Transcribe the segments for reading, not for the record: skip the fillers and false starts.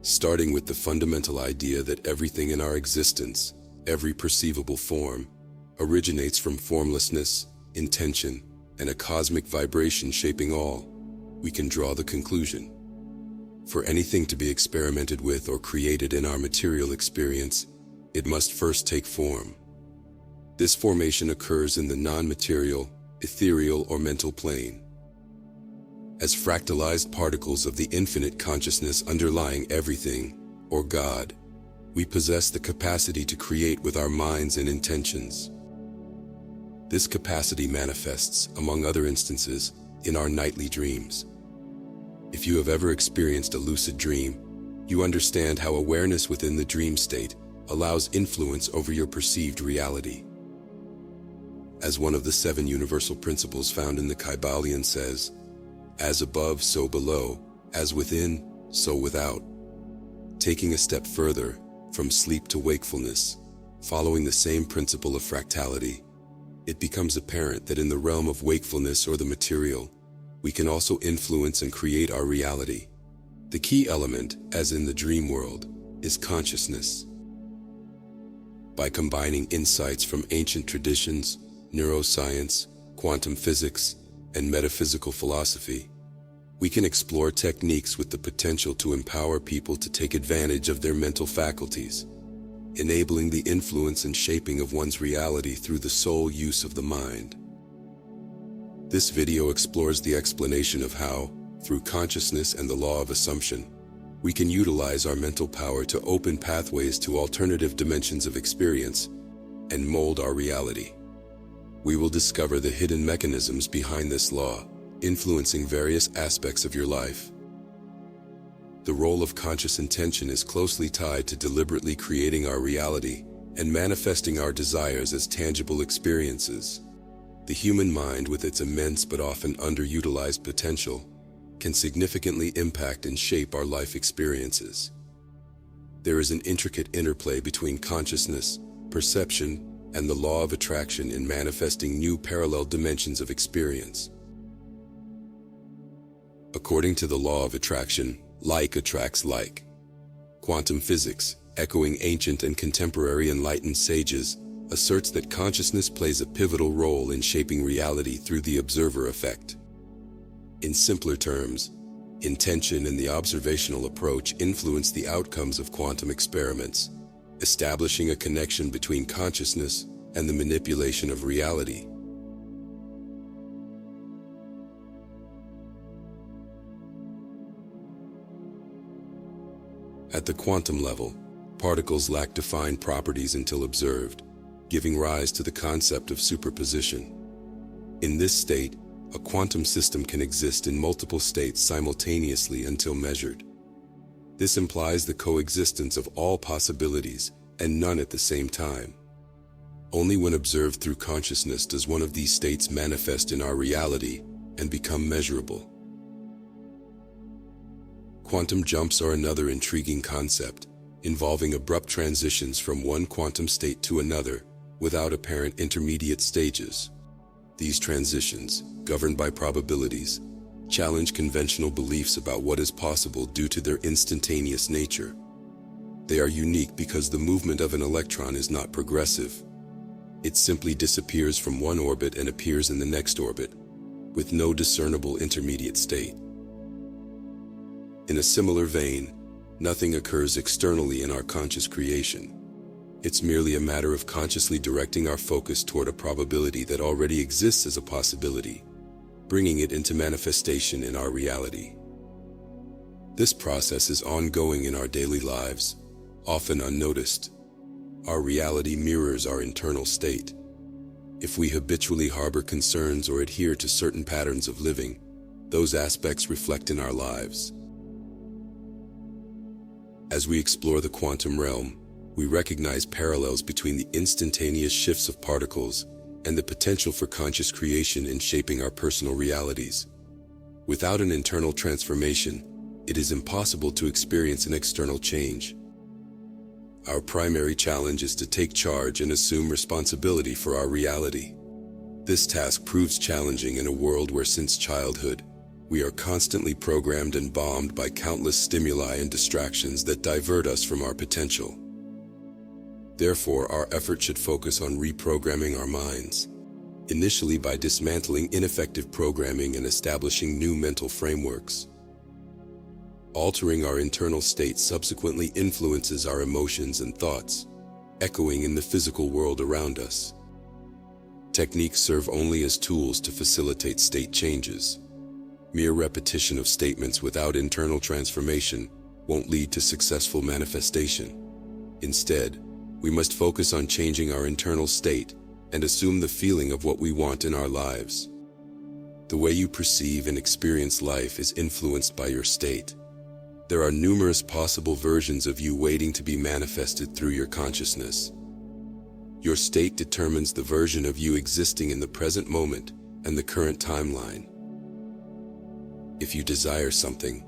starting with the fundamental idea that everything in our existence, every perceivable form, originates from formlessness, intention, and a cosmic vibration shaping all. We can draw the conclusion: for anything to be experimented with or created in our material experience, it must first take form. This formation occurs in the non-material, ethereal, or mental plane. As fractalized particles of the infinite consciousness underlying everything, or God, we possess the capacity to create with our minds and intentions. This capacity manifests, among other instances, in our nightly dreams. If you have ever experienced a lucid dream, you understand how awareness within the dream state allows influence over your perceived reality. As one of the 7 universal principles found in the Kybalion says, as above, so below, as within, so without. Taking a step further, from sleep to wakefulness, following the same principle of fractality, it becomes apparent that in the realm of wakefulness or the material, we can also influence and create our reality. The key element, as in the dream world, is consciousness. By combining insights from ancient traditions, neuroscience, quantum physics, and metaphysical philosophy, we can explore techniques with the potential to empower people to take advantage of their mental faculties, enabling the influence and shaping of one's reality through the sole use of the mind. This video explores the explanation of how, through consciousness and the law of assumption, we can utilize our mental power to open pathways to alternative dimensions of experience and mold our reality. We will discover the hidden mechanisms behind this law, influencing various aspects of your life. The role of conscious intention is closely tied to deliberately creating our reality and manifesting our desires as tangible experiences. The human mind, with its immense but often underutilized potential, can significantly impact and shape our life experiences. There is an intricate interplay between consciousness, perception, and the law of attraction in manifesting new parallel dimensions of experience. According to the law of attraction, like attracts like. Quantum physics, echoing ancient and contemporary enlightened sages, asserts that consciousness plays a pivotal role in shaping reality through the observer effect. In simpler terms, intention and the observational approach influence the outcomes of quantum experiments, establishing a connection between consciousness and the manipulation of reality. At the quantum level, particles lack defined properties until observed, giving rise to the concept of superposition. In this state, a quantum system can exist in multiple states simultaneously until measured. This implies the coexistence of all possibilities and none at the same time. Only when observed through consciousness does one of these states manifest in our reality and become measurable. Quantum jumps are another intriguing concept, involving abrupt transitions from one quantum state to another without apparent intermediate stages. These transitions, governed by probabilities, challenge conventional beliefs about what is possible due to their instantaneous nature. They are unique because the movement of an electron is not progressive. It simply disappears from one orbit and appears in the next orbit, with no discernible intermediate state. In a similar vein, nothing occurs externally in our conscious creation. It's merely a matter of consciously directing our focus toward a probability that already exists as a possibility, bringing it into manifestation in our reality. This process is ongoing in our daily lives, often unnoticed. Our reality mirrors our internal state. If we habitually harbor concerns or adhere to certain patterns of living, those aspects reflect in our lives. As we explore the quantum realm, we recognize parallels between the instantaneous shifts of particles and the potential for conscious creation in shaping our personal realities. Without an internal transformation, it is impossible to experience an external change. Our primary challenge is to take charge and assume responsibility for our reality. This task proves challenging in a world where since childhood, We are constantly programmed and bombed by countless stimuli and distractions that divert us from our potential. Therefore, our effort should focus on reprogramming our minds, initially by dismantling ineffective programming and establishing new mental frameworks. Altering our internal state subsequently influences our emotions and thoughts, echoing in the physical world around us. Techniques serve only as tools to facilitate state changes. Mere repetition of statements without internal transformation won't lead to successful manifestation. Instead, we must focus on changing our internal state and assume the feeling of what we want in our lives. The way you perceive and experience life is influenced by your state. There are numerous possible versions of you waiting to be manifested through your consciousness. Your state determines the version of you existing in the present moment and the current timeline. If you desire something,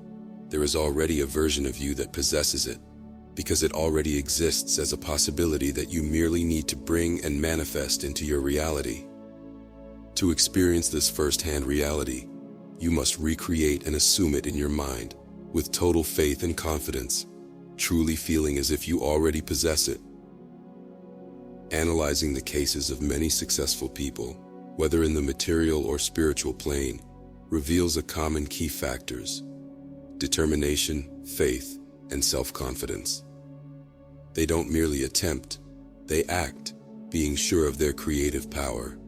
there is already a version of you that possesses it, because it already exists as a possibility that you merely need to bring and manifest into your reality. To experience this first-hand reality, you must recreate and assume it in your mind, with total faith and confidence, truly feeling as if you already possess it. Analyzing the cases of many successful people, whether in the material or spiritual plane, reveals a common key factors: determination, faith, and self-confidence. They don't merely attempt, they act, being sure of their creative power.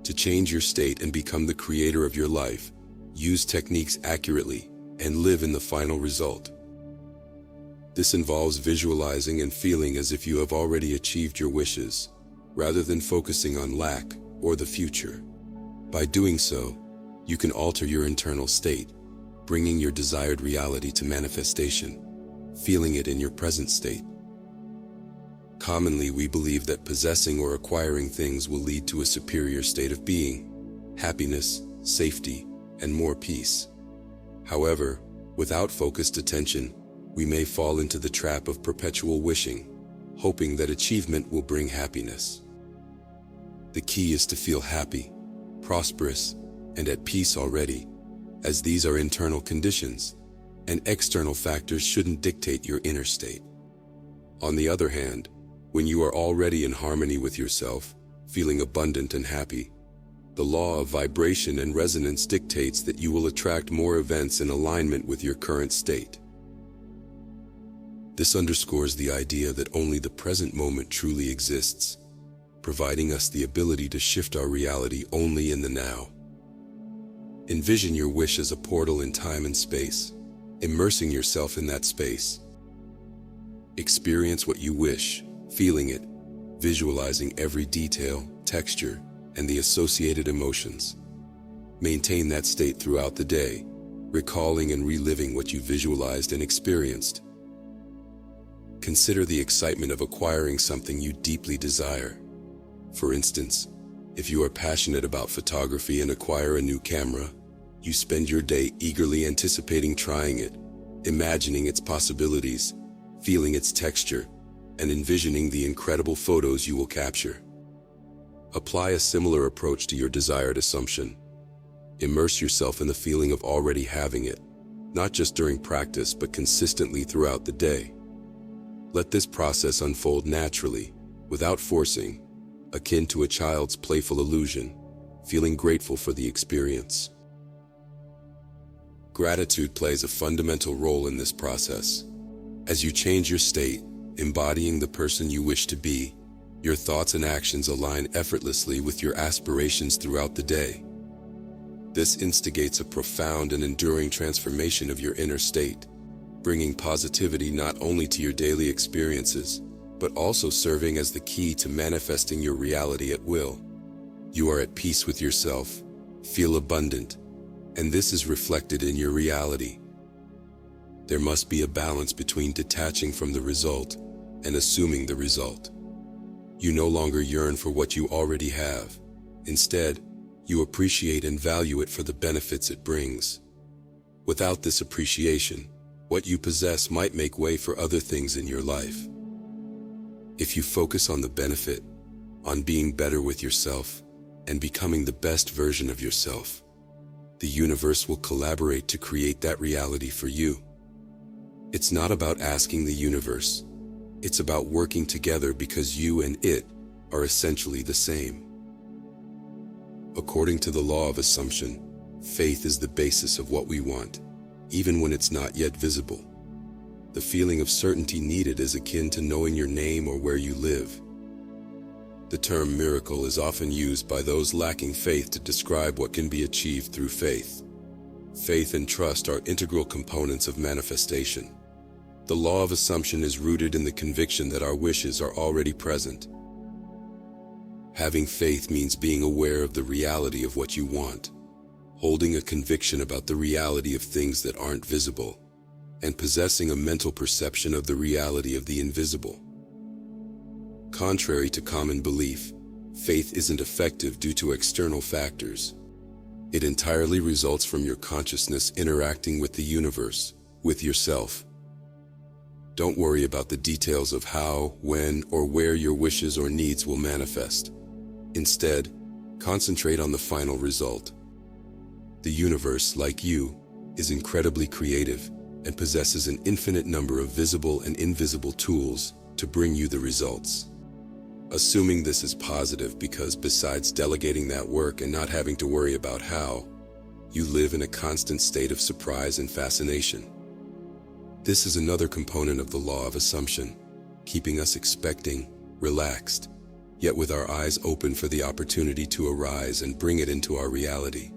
To change your state and become the creator of your life, use techniques accurately and live in the final result. This involves visualizing and feeling as if you have already achieved your wishes, rather than focusing on lack or the future. By doing so, you can alter your internal state, bringing your desired reality to manifestation, feeling it in your present state. Commonly, we believe that possessing or acquiring things will lead to a superior state of being, happiness, safety, and more peace. However, without focused attention, we may fall into the trap of perpetual wishing, hoping that achievement will bring happiness. The key is to feel happy, prosperous, and at peace already, as these are internal conditions, and external factors shouldn't dictate your inner state. On the other hand, when you are already in harmony with yourself, feeling abundant and happy, the law of vibration and resonance dictates that you will attract more events in alignment with your current state. This underscores the idea that only the present moment truly exists, providing us the ability to shift our reality only in the now. Envision your wish as a portal in time and space, immersing yourself in that space. Experience what you wish, feeling it, visualizing every detail, texture, and the associated emotions. Maintain that state throughout the day, recalling and reliving what you visualized and experienced. Consider the excitement of acquiring something you deeply desire. For instance, if you are passionate about photography and acquire a new camera, you spend your day eagerly anticipating trying it, imagining its possibilities, feeling its texture, and envisioning the incredible photos you will capture. Apply a similar approach to your desired assumption. Immerse yourself in the feeling of already having it, not just during practice but consistently throughout the day. Let this process unfold naturally, without forcing, akin to a child's playful illusion, feeling grateful for the experience. Gratitude plays a fundamental role in this process. As you change your state, embodying the person you wish to be, your thoughts and actions align effortlessly with your aspirations throughout the day. This instigates a profound and enduring transformation of your inner state, bringing positivity not only to your daily experiences, but also serving as the key to manifesting your reality at will. You are at peace with yourself, feel abundant, and this is reflected in your reality. There must be a balance between detaching from the result and assuming the result. You no longer yearn for what you already have. Instead, you appreciate and value it for the benefits it brings. Without this appreciation, what you possess might make way for other things in your life. If you focus on the benefit, on being better with yourself, and becoming the best version of yourself, the universe will collaborate to create that reality for you. It's not about asking the universe. It's about working together because you and it are essentially the same. According to the law of assumption, faith is the basis of what we want, even when it's not yet visible. The feeling of certainty needed is akin to knowing your name or where you live. The term miracle is often used by those lacking faith to describe what can be achieved through faith. Faith and trust are integral components of manifestation. The law of assumption is rooted in the conviction that our wishes are already present. Having faith means being aware of the reality of what you want, holding a conviction about the reality of things that aren't visible, and possessing a mental perception of the reality of the invisible. Contrary to common belief, faith isn't effective due to external factors. It entirely results from your consciousness interacting with the universe, with yourself. Don't worry about the details of how, when, or where your wishes or needs will manifest. Instead, concentrate on the final result. The universe, like you, is incredibly creative and possesses an infinite number of visible and invisible tools to bring you the results. Assuming this is positive because besides delegating that work and not having to worry about how, you live in a constant state of surprise and fascination. This is another component of the law of assumption, keeping us expecting, relaxed, yet with our eyes open for the opportunity to arise and bring it into our reality.